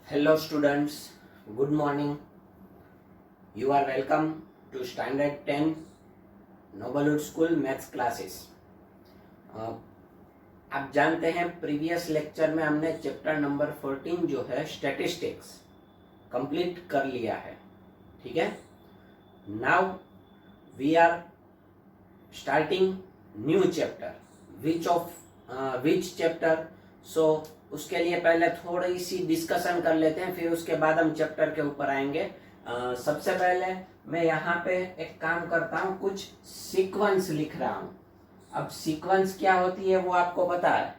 Hello students, good morning. You are welcome to Standard 10 Noblewood School Maths Classes. आप जानते हैं previous lecture में हमने चैप्टर नंबर 14 जो है स्टैटिस्टिक्स कंप्लीट कर लिया है, ठीक है. Now we are starting new chapter. Which chapter? So उसके लिए पहले थोड़ी सी डिस्कशन कर लेते हैं, फिर उसके बाद हम चैप्टर के ऊपर आएंगे. सबसे पहले मैं यहाँ पे एक काम करता हूँ, कुछ सीक्वेंस लिख रहा हूँ. अब सीक्वेंस क्या होती है वो आपको पता है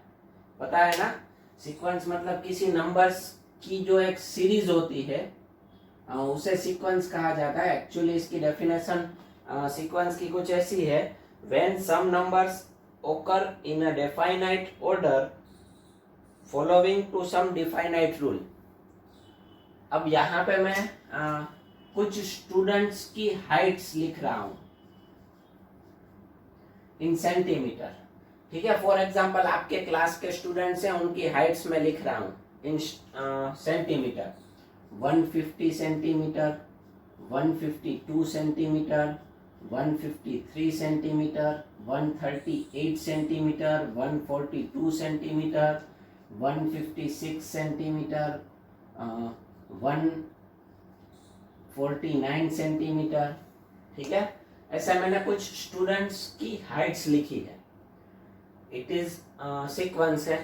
ना. सीक्वेंस मतलब किसी नंबर्स की जो एक सीरीज होती है उसे सीक्वेंस कहा जाता है. एक्चुअली इसकी डेफिनेशन सीक्वेंस की कुछ ऐसी है: when some numbers occur in a definite order following to some definite rule. अब यहाँ पे मैं कुछ स्टूडेंट्स की हाइट्स लिख रहा हूँ इन सेंटीमीटर, ठीक है. फॉर एग्जांपल आपके क्लास के स्टूडेंट्स हैं, उनकी हाइट्स में लिख रहा हूँ इन centimetre. 150 centimetre, 152 centimetre, 153 centimetre, 138 centimetre, 142 centimetre, 156 centimetre, 149 centimetre, ठीक है. ऐसा मैंने कुछ स्टूडेंट्स की हाइट्स लिखी है. इट इज सीक्वेंस है,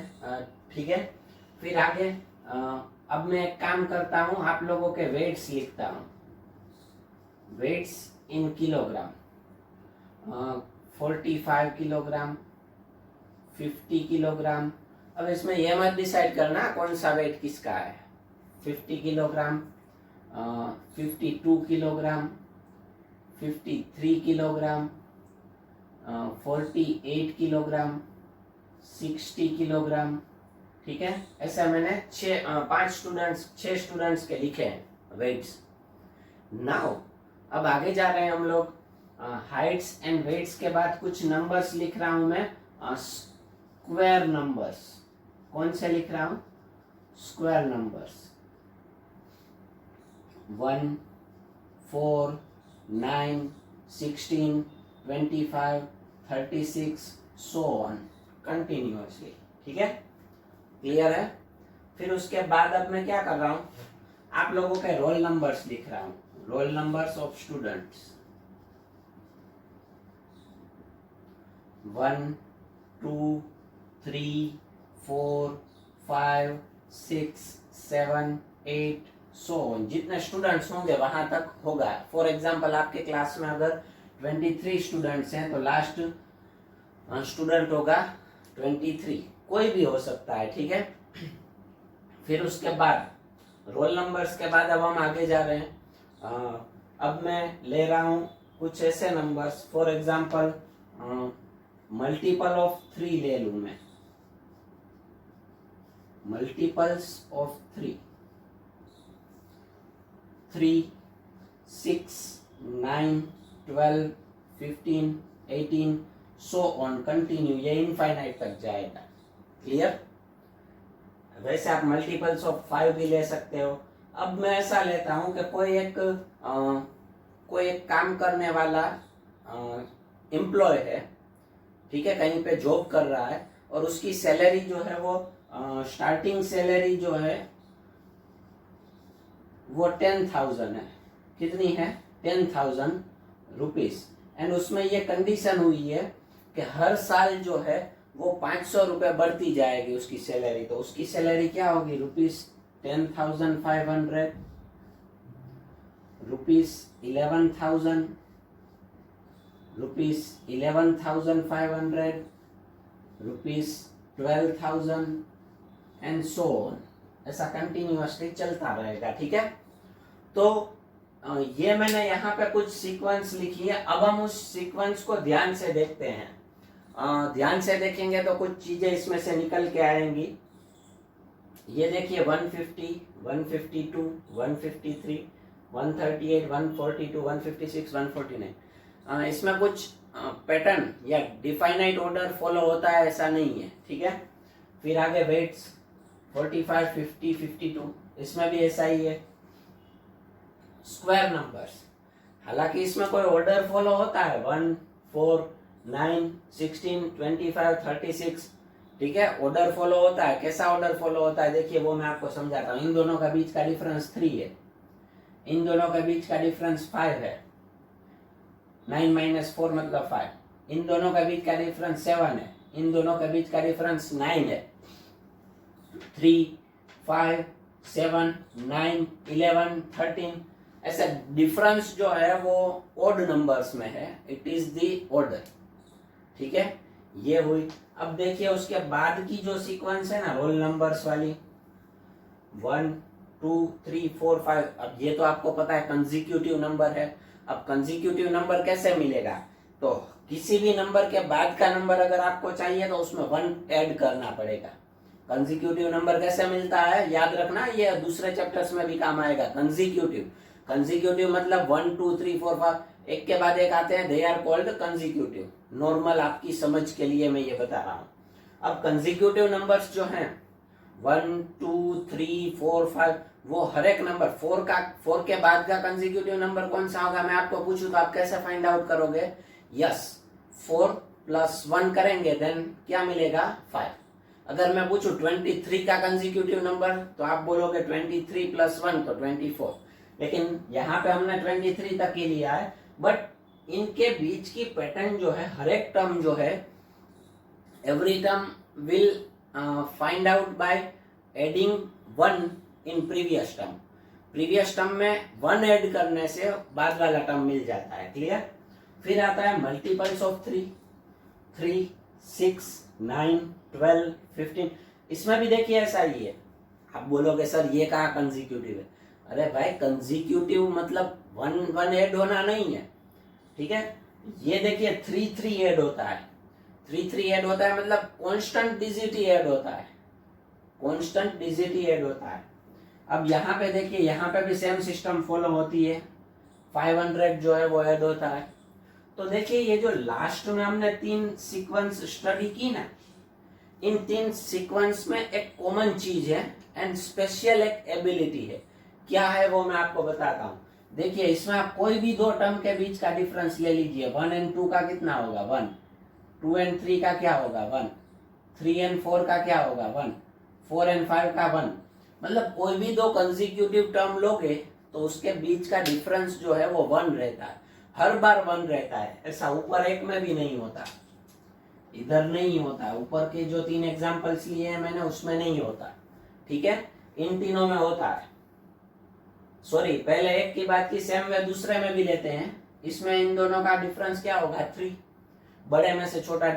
ठीक है. फिर आगे अब मैं एक काम करता हूँ, आप लोगों के वेट्स लिखता हूँ. Weights in kilogram. 45 kilogram, 50 kilogram. अब इसमें यह मत डिसाइड करना कौन सा वेट किसका है. 50 kilogram, 52 kilogram, 53 kilogram, 48 kilogram, 60 kilogram, ठीक है. ऐसा मैंने 6 स्टूडेंट्स के लिखे हैं वेट्स. नाउ अब आगे जा रहे हैं हम लोग. हाइट्स एंड वेट्स के बाद कुछ नंबर्स लिख रहा हूं मैं, स्क्वायर नंबर्स. कौन से लिख रहा हूं? Square numbers. 1, 4, 9, 16, 25, 36 so on continuously, ठीक है. क्लियर है. फिर उसके बाद अब मैं क्या कर रहा हूं, आप लोगों के रोल नंबर्स लिख रहा हूं. Roll numbers of students. 1, 2, 3, 4, 5, 6, 7, 8 so on. जितने स्टूडेंट्स होंगे वहां तक होगा. फॉर एग्जांपल आपके क्लास में अगर 23 स्टूडेंट्स हैं तो लास्ट स्टूडेंट होगा 23. कोई भी हो सकता है, ठीक है. फिर उसके बाद रोल नंबर्स के बाद अब हम आगे जा रहे हैं. अब मैं ले रहा हूं कुछ ऐसे numbers. For example multiple of 3 ले लूं मैं. Multiples of 3. 3, 6, 9, 12, 15, 18 so on continue. ये इनफाइनाइट तक जाएगा. क्लियर. वैसे आप मल्टीपल्स ऑफ 5 भी ले सकते हो. अब मैं ऐसा लेता हूं कि कोई एक काम करने वाला एम्प्लॉय है, ठीक है, कहीं पे जॉब कर रहा है और उसकी सैलरी जो है वो स्टार्टिंग सैलरी जो है वो 10,000 है. कितनी है? 10,000 रुपीज. एंड उसमें ये कंडीशन हुई है कि हर साल जो है वो 500 रुपए बढ़ती जाएगी उसकी सैलरी. तो उसकी सैलरी क्या होगी? ₹10,500, ₹11,000, ₹11,500, ₹12,000 एंड सो ऑन. ऐसा कंटिन्यूअसली चलता रहेगा, ठीक है. तो ये मैंने यहाँ पे कुछ सीक्वेंस लिखी है. अब हम उस सीक्वेंस को ध्यान से देखते हैं. ध्यान से देखेंगे तो कुछ चीजें इसमें से निकल के आएंगी. ये देखिए 150, 152, 153, 138, 142, 156, 149. इसमें कुछ पैटर्न या डिफाइनाइट ऑर्डर फॉलो होता है ऐसा नहीं है, ठीक है. फिर आगे वेट्स. 45, 50, 52, इसमें भी ऐसा ही है। स्क्वायर नंबर्स, हालांकि इसमें कोई ऑर्डर फॉलो होता है 1, 4, 9, 16, 25, 36, ठीक है, ऑर्डर फॉलो होता है। कैसा ऑर्डर फॉलो होता है देखिए, वो मैं आपको समझाता हूँ। इन दोनों का बीच का डिफरेंस 3 है, इन दोनों का बीच का डिफरेंस 5 है, 9 - 4 मतलब 5, इन दोनों का बीच का डिफरेंस 7 है, इन दोनों के बीच का डिफरेंस 9 है। 3, 5, 7, 9, 11, 13, ऐसा डिफरेंस जो है वो ओड नंबर्स में है, इट इज द ऑर्डर, ठीक है, ये हुई। अब देखिए उसके बाद की जो सीक्वेंस है ना रोल नंबर्स वाली, 1, 2, 3, 4, 5, अब ये तो आपको पता है कंसेक्यूटिव नंबर है। अब कंसेक्यूटिव नंबर कैसे मिलेगा, तो किसी भी नंबर के बाद का नंबर अगर आपको चाहिए तो उसमें 1 ऐड करना पड़ेगा। कंसेक्यूटिव नंबर कैसे मिलता है याद रखना, ये दूसरे चैप्टर्स में भी काम आएगा। कंसेक्यूटिव मतलब 1, 2, 3, 4, 5 एक के बाद एक आते हैं, they are called consecutive. Normal आपकी समझ के लिए मैं ये बता रहा हूँ। अब कंसेक्यूटिव नंबर्स जो हैं 1, 2, 3, 4, 5, वो हर एक नंबर 4 के बाद का कंसेक्यूटिव नंबर कौन सा होगा, मैं आपको पूछूं तो आप कैसे फाइंड आउट करोगे? यस, 4 + 1 करेंगे देन क्या मिलेगा 5। अगर मैं पूछूं 23 का कंसेक्यूटिव नंबर तो आप बोलोगे 23 + 1 तो 24, लेकिन यहाँ पे हमने 23 तक ही लिया है। बट इनके बीच की पैटर्न जो है, हर एक टर्म जो है, every term will find out by adding 1 in previous term. Previous term में 1 ऐड करने से बाद वाला टर्म मिल जाता है, क्लियर। फिर आता है मल्टीपल्स ऑफ 3, 3, 6, 9, 12, 15, इसमें भी देखिए ऐसा ही है। आप बोलोगे सर ये कहाँ कंसेक्यूटिव है? अरे भाई कंसेक्यूटिव मतलब 1 ऐड होना नहीं है, ठीक है। ये देखिए 3 ऐड होता है, 3 ऐड होता है मतलब कांस्टेंट डिजिट ही ऐड होता है, कांस्टेंट डिजिट ही ऐड होता है। अब यहाँ पे देखिए, यहाँ पे भी सेम सिस्टम फॉलो होती है, 500 जो है वो ऐड होता है। तो देखिए ये जो लास्ट में हमने 3 सीक्वेंस स्टडी की ना, इन 3 सीक्वेंस में एक कॉमन चीज है एंड स्पेशल एक एबिलिटी है। क्या है वो मैं आपको बताता हूँ। देखिए इसमें आप कोई भी 2 टर्म के बीच का डिफरेंस ले लीजिए, 1 और 2 का कितना होगा 1, 2 और 3 का क्या होगा 1, 3 और 4 का क्या होगा 1, 4 और 5 का 1। मतलब कोई भी 2 कंसेक्यूटिव टर्म लोगे तो उसके बीच का डिफरेंस जो है वो 1 रहता है, हर बार 1 रहता है। ऐसा ऊपर एक में भी नहीं होता, इधर नहीं होता, ऊपर के जो 3 एग्जांपल्स लिए हैं मैंने उसमें नहीं होता, ठीक है, इन तीनों में होता है। सॉरी, पहले एक की बात की, सेम वे दूसरे में भी लेते हैं। इसमें इन दोनों का डिफरेंस क्या होगा 3, बड़े में से छोटा,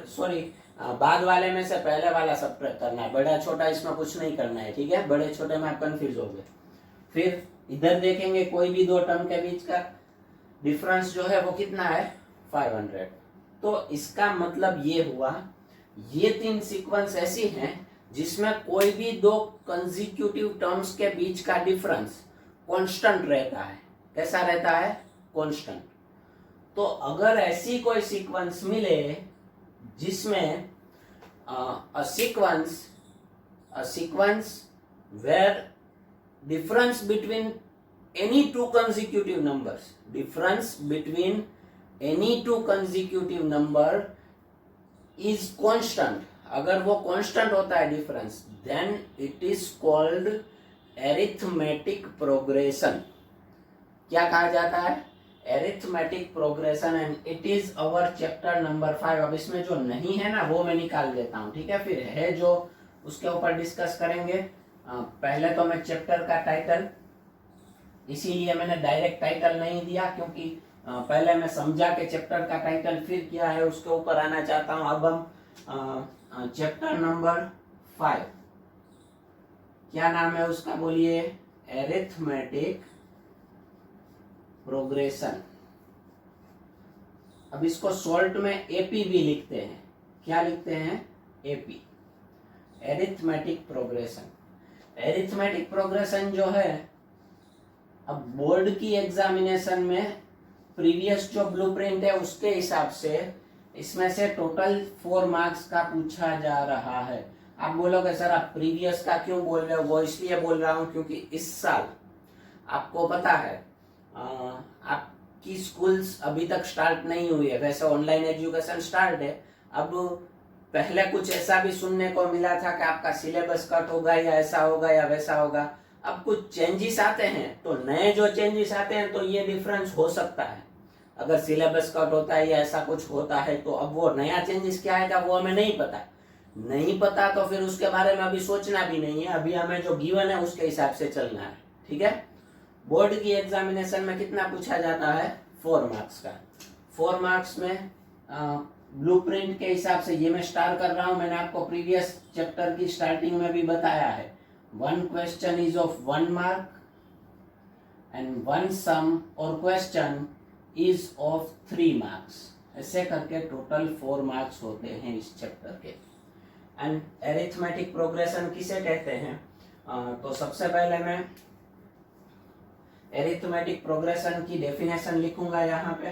सॉरी बाद वाले में से पहले वाला सब्ट्रैक्ट करना है, बड़ा छोटा इसमें कुछ नहीं करना है, ठीक है, बड़े छोटे में आप कंफ्यूज हो गए। फिर इधर देखेंगे कोई भी 2 टर्म के बीच का डिफरेंस जो है वो कितना है 500। तो इसका मतलब ये हुआ, ये 3 सीक्वेंस ऐसी हैं जिसमें कोई भी 2 कंसेक्यूटिव टर्म्स के बीच का डिफरेंस कांस्टेंट रहता है। कैसा रहता है? कांस्टेंट। तो अगर ऐसी कोई सीक्वेंस मिले जिसमें a sequence where difference between any 2 consecutive numbers, difference between any 2 consecutive number is constant, अगर वो कांस्टेंट होता है difference, then it is called arithmetic progression. क्या कहा जाता है? Arithmetic progression, and it is our chapter number 5। अब इसमें जो नहीं है ना वो मैं निकाल देता हूँ, ठीक है, फिर है जो उसके ऊपर डिस्कस करेंगे। पहले तो मैं चैप्टर का टाइटल, इसीलिए मैंने डायरेक्ट टाइटल नहीं दिया, क्योंकि पहले मैं समझा के चैप्टर का टाइटल फिर क्या है उसके ऊपर आना चाहता हूँ। अब हम चैप्टर नंबर 5, क्या नाम है उसका बोलिए? Arithmetic progression. अब इसको शॉर्ट में एपी भी लिखते हैं। क्या लिखते हैं? AP, arithmetic progression. Arithmetic progression जो है, अब बोर्ड की एग्जामिनेशन में प्रीवियस जो ब्लूप्रिंट है उसके हिसाब से इसमें से टोटल 4 मार्क्स का पूछा जा रहा है। आप बोलोगे सर आप प्रीवियस का क्यों बोल रहे हो? वो इसलिए बोल रहा हूँ क्योंकि इस साल आपको पता है आपकी स्कूल्स अभी तक स्टार्ट नहीं हुई है। वैसे ऑनलाइन एजुकेशन स्टार्ट है। अब पहले कुछ ऐसा भी सुनने को मिला था कि आपका सिलेबस कट होगा या ऐसा होगा या वैसा होगा। अब कुछ चेंजेस आते हैं, तो नए जो चेंजेस आते हैं तो ये डिफरेंस हो सकता है। अगर सिलेबस कट होता है या ऐसा कुछ होता है तो अब वो नया चेंजेस क्या आएगा वो हमें नहीं पता। नहीं पता तो फिर उसके बारे में अभी सोचना भी नहीं है। अभी हमें जो गिवन है उसके हिसाब से चलना है। ठीक है। बोर्ड की एग्जामिनेशन में कितना पूछा जाता है? 4 मार्क्स का। 4 मार्क्स में ब्लूप्रिंट के हिसाब से ये मैं स्टार कर रहा हूं। मैंने आपको प्रीवियस चैप्टर की स्टार्टिंग में भी बताया है। 1 question is of 1 mark and 1 सम और क्वेश्चन इज ऑफ 3 मार्क्स। ऐसे करके टोटल 4 मार्क्स होते हैं इस चैप्टर के। एंड एरिथमेटिक प्रोग्रेशन किसे कहते हैं? तो सबसे पहले मैं एरिथमेटिक प्रोग्रेशन की डेफिनेशन लिखूंगा यहाँ पे।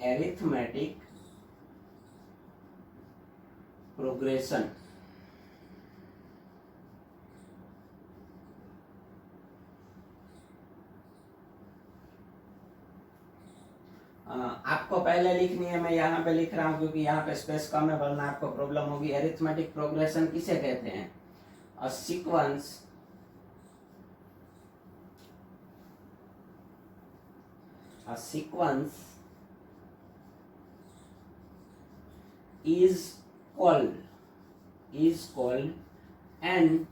एरिथमेटिक प्रोग्रेशन आपको पहले लिखनी है, मैं यहाँ पे लिख रहा हूँ क्योंकि यहाँ पे स्पेस कम है, वरना आपको प्रॉब्लम होगी। एरिथमेटिक प्रोग्रेशन किसे कहते हैं? A sequence is called an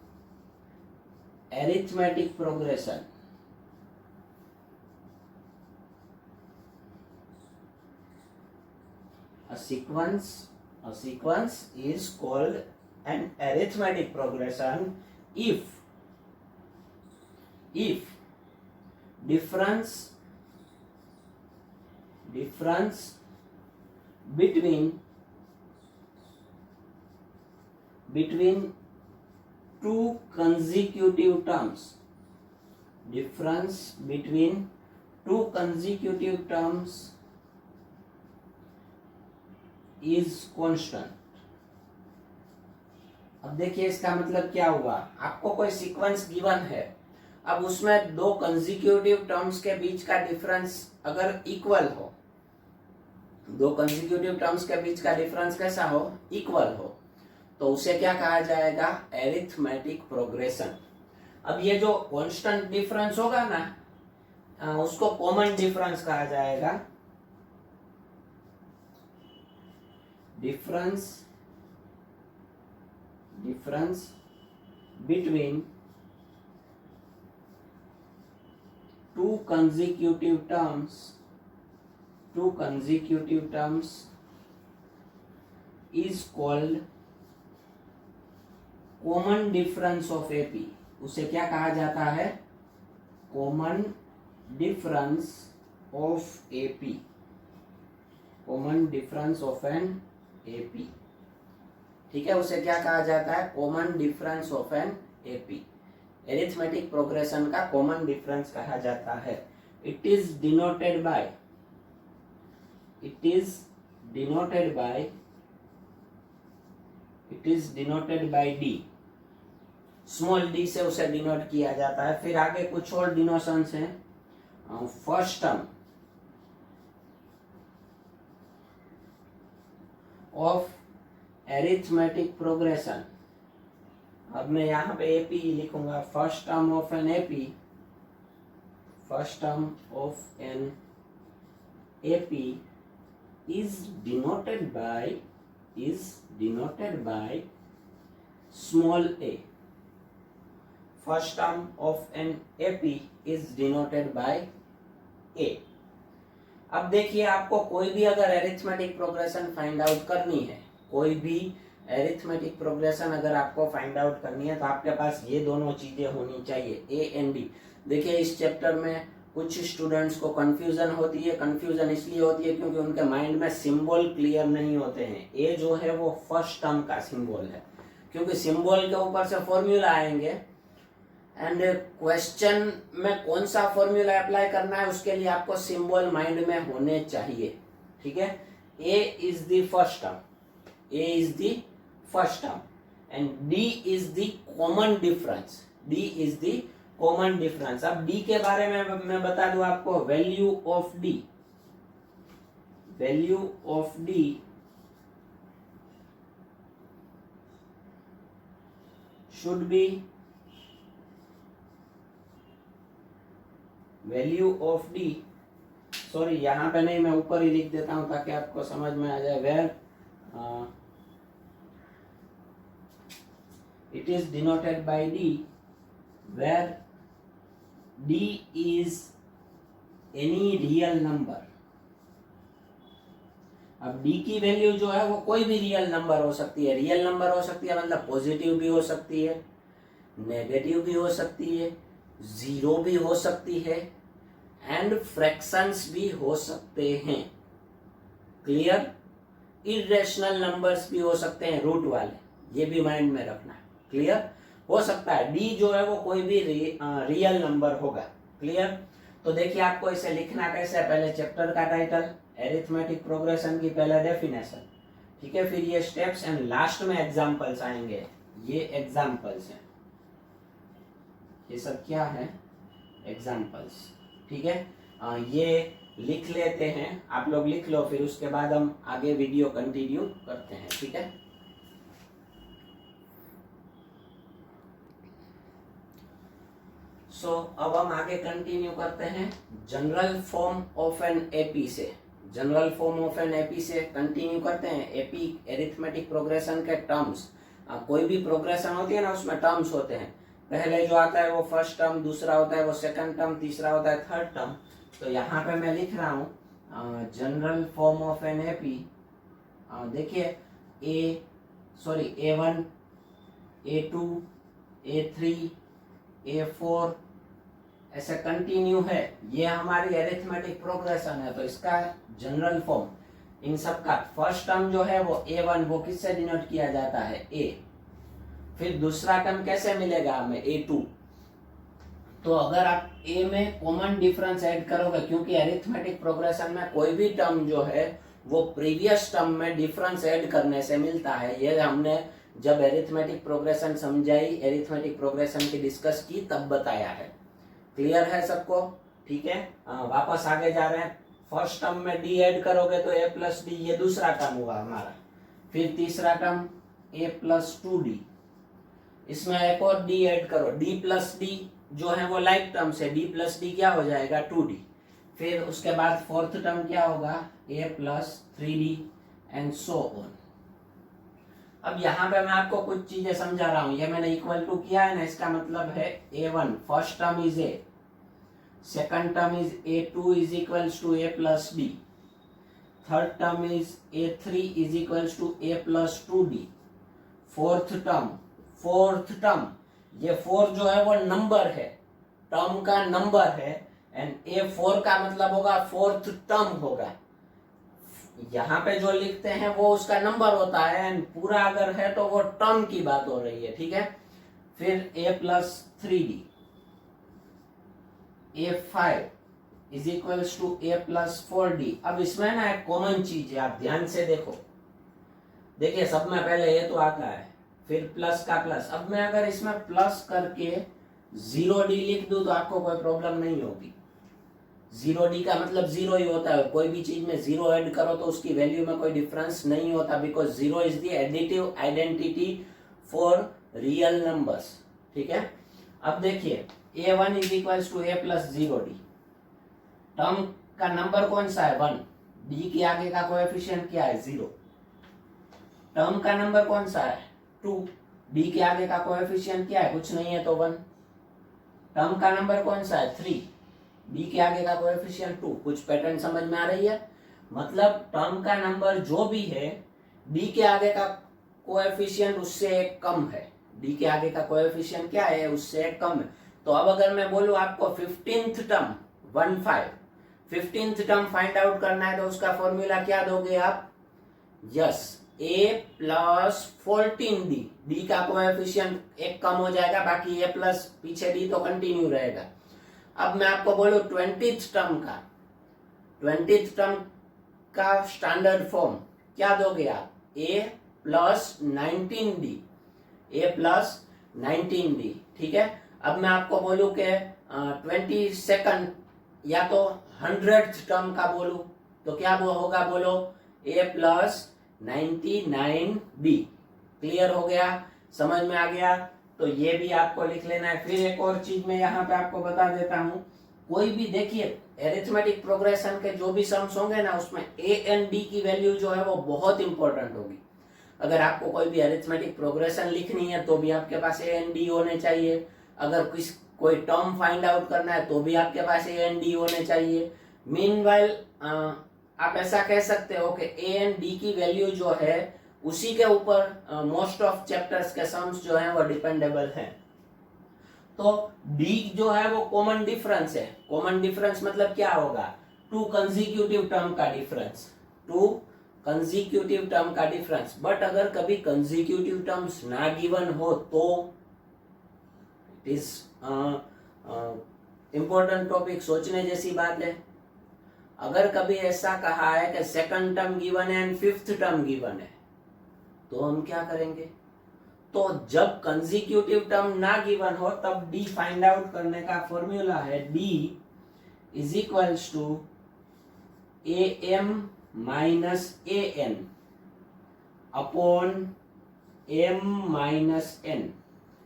arithmetic progression. A sequence is called an arithmetic progression if difference between two consecutive terms is constant. अब देखिए इसका मतलब क्या हुआ। आपको कोई सीक्वेंस गिवन है, अब उसमें 2 कंसेक्यूटिव टर्म्स के बीच का डिफरेंस अगर इक्वल हो, 2 कंसेक्यूटिव टर्म्स के बीच का डिफरेंस कैसा हो? इक्वल हो, तो उसे क्या कहा जाएगा? Arithmetic progression. अब ये जो कांस्टेंट डिफरेंस होगा ना, उसको कॉमन डिफरेंस कहा जाएगा। Difference between two consecutive terms is called common difference of AP. उसे क्या कहा जाता है? common difference of AP. common difference of an AP. ठीक है, उसे क्या कहा जाता है? common difference of an AP. Arithmetic progression का कॉमन डिफरेंस कहा जाता है। It is denoted bye D. Small D से उसे डिनोट किया जाता है। फिर आगे कुछ और डिनोशंस हैं। First term of arithmetic progression. अब मैं यहाँ पे एपी लिखूंगा। First term of an AP is denoted by small a. First term of an AP is denoted by a. अब देखिए, आपको कोई भी अगर एरिथमेटिक प्रोग्रेशन फाइंड आउट करनी है, कोई भी एरिथमेटिक प्रोग्रेशन अगर आपको फाइंड आउट करनी है, तो आपके पास ये दोनों चीजें होनी चाहिए, ए एंड डी। देखिए इस चैप्टर में कुछ स्टूडेंट्स को कंफ्यूजन होती है। कंफ्यूजन इसलिए होती है क्योंकि उनके माइंड में सिंबल क्लियर नहीं होते हैं। ए जो है वो फर्स्ट टर्म का सिंबल है, क्योंकि सिंबल के ऊपर से फॉर्मूला आएंगे एंड क्वेश्चन में कौन सा फॉर्मूला अप्लाई करना है उसके लिए आपको सिंबल माइंड में होने चाहिए। ठीक है, a is the first term. A is the first term and D is the common difference. D is the common difference. अब D के बारे में मैं बता दूं आपको, value of D, value of D should be, value of D, sorry यहाँ पे नहीं, मैं ऊपर ही लिख देता हूं ताकि आपको समझ में आ जाए. Where it is denoted by D, where D is any real number. अब D की वैल्यू जो है वो कोई भी रियल नंबर हो सकती है. रियल नंबर हो सकती है मतलब पॉजिटिव भी हो सकती है, नेगेटिव भी हो सकती है, जीरो भी हो सकती है एंड फ्रैक्शंस भी हो सकते हैं. क्लियर? इरेशनल नंबर्स भी हो सकते हैं, रूट वाले, ये भी माइंड में रखना है. क्लियर? हो सकता है डी जो है वो कोई भी रियल नंबर होगा. क्लियर? तो देखिए आपको इसे लिखना कैसे है. पहले चैप्टर का टाइटल, एरिथमेटिक प्रोग्रेशन की पहले डेफिनेशन, ठीक है, फिर ये स्टेप्स एंड लास्ट में एग्जांपल्स आएंगे. ये एग्जांपल्स हैं, ये सब क्या है? एग्जांपल्स. ठीक है, ये लिख लेते हैं, आप लोग लिख लो, फिर उसके बाद हम आगे वीडियो कंटिन्यू करते हैं. ठीक है, अब हम आगे कंटिन्यू करते हैं general form of an AP से. General form of an AP से कंटिन्यू करते हैं. एपी एरिथमेटिक प्रोग्रेशन के टर्म्स, कोई भी प्रोग्रेशन होती है ना उसमें टर्म्स होते हैं. पहले जो आता है वो फर्स्ट टर्म, दूसरा होता है वो सेकंड टर्म, तीसरा होता है थर्ड टर्म. तो यहाँ पे मैं लिख रहा हूँ general form of an AP. देखिए A1, A2, A3, A4 ऐसे कंटिन्यू है. ये हमारी एरिथमेटिक प्रोग्रेशन है. तो इसका जनरल फॉर्म, इन सब का फर्स्ट टर्म जो है वो A1, वो किससे डिनोट किया जाता है? A. फिर दूसरा टर्म कैसे मिलेगा हमें? A2. तो अगर आप A में कॉमन डिफरेंस ऐड करोगे, क्योंकि एरिथमेटिक प्रोग्रेशन में कोई भी टर्म जो है वो प्रीवियस टर्म में डिफरेंस ऐड करने से मिलता है. ये हमने जब एरिथमेटिक प्रोग्रेशन समझाई, एरिथमेटिक प्रोग्रेशन की डिस्कस की, तब बताया है. क्लियर है सबको? ठीक है, वापस आगे जा रहे हैं. फर्स्ट टर्म में डी ऐड करोगे तो A प्लस डी, ये दूसरा टर्म हुआ हमारा. फिर तीसरा टर्म A प्लस 2D, इसमें एक और डी ऐड करो, D प्लस डी जो है वो लाइक टर्म से, D प्लस डी क्या हो जाएगा? 2D. फिर उसके बाद फोर्थ टर्म क्या होगा? A plus 3D and so on. अब यहाँ पे मैं आपको कुछ चीजें समझा रहा हूँ. ये मैंने इक्वल टू किया है ना, इसका मतलब है A1 first term is A, second term is A2 is equals to A plus D, third term is A3 is equals to A plus 2D, fourth term, ये 4 जो है वो नंबर है, टर्म का नंबर है, एंड A4 का मतलब होगा फोर्थ टर्म होगा. यहाँ पे जो लिखते हैं वो उसका नंबर होता है, एंड पूरा अगर है तो वो टर्म की बात हो रही है. ठीक है, फिर A plus 3D, A5 is equals to A plus 4D. अब इसमें ना एक कॉमन चीज है, आप ध्यान से देखो. देखिए सब में पहले ये तो आता है, फिर प्लस का प्लस. अब मैं अगर इसमें प्लस करके 0D लिख दूं तो आपको कोई प्रॉब्लम नहीं होगी. 0D का मतलब 0 ही होता है. कोई भी चीज में 0 ऐड करो तो उसकी वैल्यू में कोई डिफरेंस नहीं होता, because 0 is the additive identity for real numbers. ठीक है, अब देखिए A1 is equals to A plus 0D. Term का नंबर कौन सा है? 1. D के आगे का कोएफिशिएंट क्या है? 0. टर्म का नंबर कौन सा है? 2. D के आगे का कोएफिशिएंट क्या है? कुछ नहीं है तो 1. टर्म का नंबर कौन सा है? 3. D के आगे का कोएफिशिएंट 2. कुछ पैटर्न समझ में आ रही है? मतलब टर्म का नंबर जो भी है, D के आगे का कोएफिशिएंट उससे एक कम है. D के आगे का कोएफिशिएंट क्या है? उससे एक कम है. तो अब अगर मैं बोलूं आपको 15th term 15th term find out करना है, तो उसका फॉर्मूला क्या दोगे आप? Yes, A plus 14D. D का कोएफिशिएंट एक कम हो जाएगा, बाकी A प्लस पीछे D तो कंटिन्यू रहेगा. अब मैं आपको बोलूं 20th टर्म का स्टैंडर्ड फॉर्म क्या दोगे आप? A plus 19d, a plus 19d, ठीक है। अब मैं आपको बोलूं कि 22nd या तो 100th टर्म का बोलूं तो क्या वो होगा, बोलो, a प्लस 99b। क्लियर हो गया, समझ में आ गया? तो ये भी आपको लिख लेना है। फिर एक और चीज मैं यहाँ पे आपको बता देता हूँ, कोई भी देखिए एरिथमेटिक प्रोग्रेशन के जो भी सम्स होंगे ना, उसमें a एंड d की वैल्यू जो है वो बहुत इंपॉर्टेंट होगी। अगर आपको कोई भी अरिथमेटिक प्रोग्रेशन लिखनी है तो भी आपके पास ए एंड डी होने चाहिए। अगर कोई टर्म फाइंड आउट करना है तो भी आपके पास ए एंड डी होने चाहिए। मीनवाइल आप ऐसा कह सकते हो कि ए एंड डी की वैल्यू जो है उसी के ऊपर मोस्ट ऑफ चैप्टर्स के सम्स जो है वो डिपेंडेबल है। तो डी जो है वो कॉमन डिफरेंस है। कॉमन डिफरेंस मतलब क्या होगा, टू कंसेक्यूटिव टर्म का डिफरेंस, टू कंसेक्यूटिव टर्म का डिफरेंस। बट अगर कभी कंसेक्यूटिव टर्म्स ना गिवन हो तो इट इज इंपॉर्टेंट टॉपिक, सोचने जैसी बात है। अगर कभी ऐसा कहा है कि सेकंड टर्म गिवन है एंड फिफ्थ टर्म गिवन है तो हम क्या करेंगे, तो जब कंसेक्यूटिव टर्म ना गिवन हो तब डी फाइंड आउट करने का फॉर्मूला है D is equals to A M minus A N upon M minus N.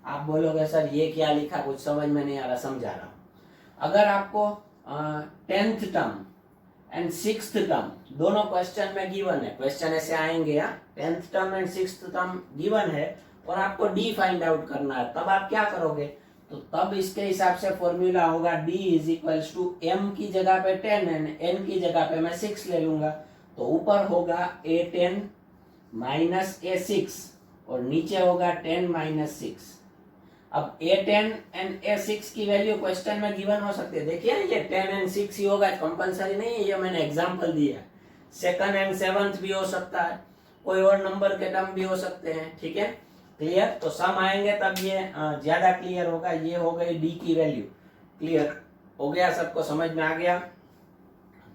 आप बोलोगे सर ये क्या लिखा, कुछ समझ में नहीं आ रहा, समझा रहा हूं। अगर आपको 10th term and 6th term दोनों क्वेश्चन में गिवन है, क्वेश्चन ऐसे आएंगे, 10th term and 6th term given है और आपको डी फाइंड आउट करना है, तब आप क्या करोगे, तो तब इसके हिसाब से फॉर्मूला होगा D is equals to M की जगह पे 10 एंड एन की जगह पे मैं 6 ले लूंगा, तो ऊपर होगा a10 माइनस a6 और नीचे होगा 10 माइनस 6। अब a10 एंड a6 की वैल्यू क्वेश्चन में गिवन हो सकती है, देखिए ये 10 एंड 6 ही होगा, कंपलसरी नहीं है, ये मैंने एग्जांपल दिया। सेकंड एंड 7th भी हो सकता है, कोई और नंबर के टर्म भी हो सकते हैं, ठीक है। क्लियर, तो सम आएंगे तब ये ज्यादा क्लियर होगा। ये हो गई डी की वैल्यू, क्लियर हो गया, सबको समझ में आ गया।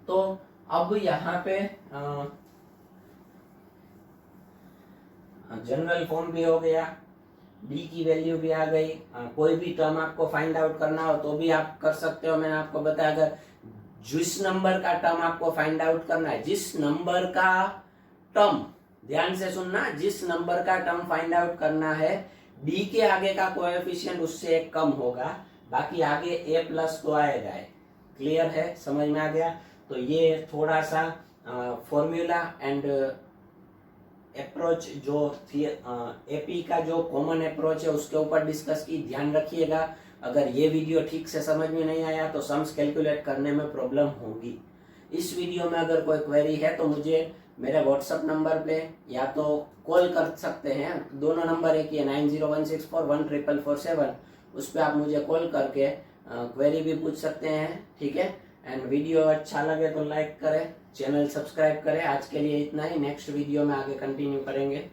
तो अब यहाँ पे जनरल फॉर्म भी हो गया, डी की वैल्यू भी आ गई। कोई भी टर्म आपको फाइंड आउट करना हो तो भी आप कर सकते हो। मैंने आपको बताया अगर जिस नंबर का टर्म आपको फाइंड आउट करना है, जिस नंबर का टर्म, ध्यान से सुनना, जिस नंबर का टर्म फाइंड आउट करना है, डी के आगे का कोएफिशिएंट उससे एक कम होगा, बाकी आगे ए प्लस तो आएगा। क्लियर है, समझ में आ गया? तो ये थोड़ा सा फॉर्मूला एंड अप्रोच जो एपी का जो कॉमन अप्रोच है उसके ऊपर डिस्कस की, ध्यान रखिएगा। अगर ये वीडियो ठीक से समझ में नहीं आया तो सम्स कैलकुलेट करने में प्रॉब्लम होगी। इस वीडियो में अगर कोई क्वेरी है तो मुझे मेरे व्हाट्सएप नंबर पे या तो कॉल कर सकते हैं, दोनों नंबर एक ही है 9016414447, उस पर आप मुझे कॉल करके क्वेरी भी पूछ सकते हैं, ठीक है। एंड वीडियो अच्छा लगे तो लाइक करें, चैनल सब्सक्राइब करें। आज के लिए इतना ही, नेक्स्ट वीडियो में आगे कंटिन्यू करेंगे।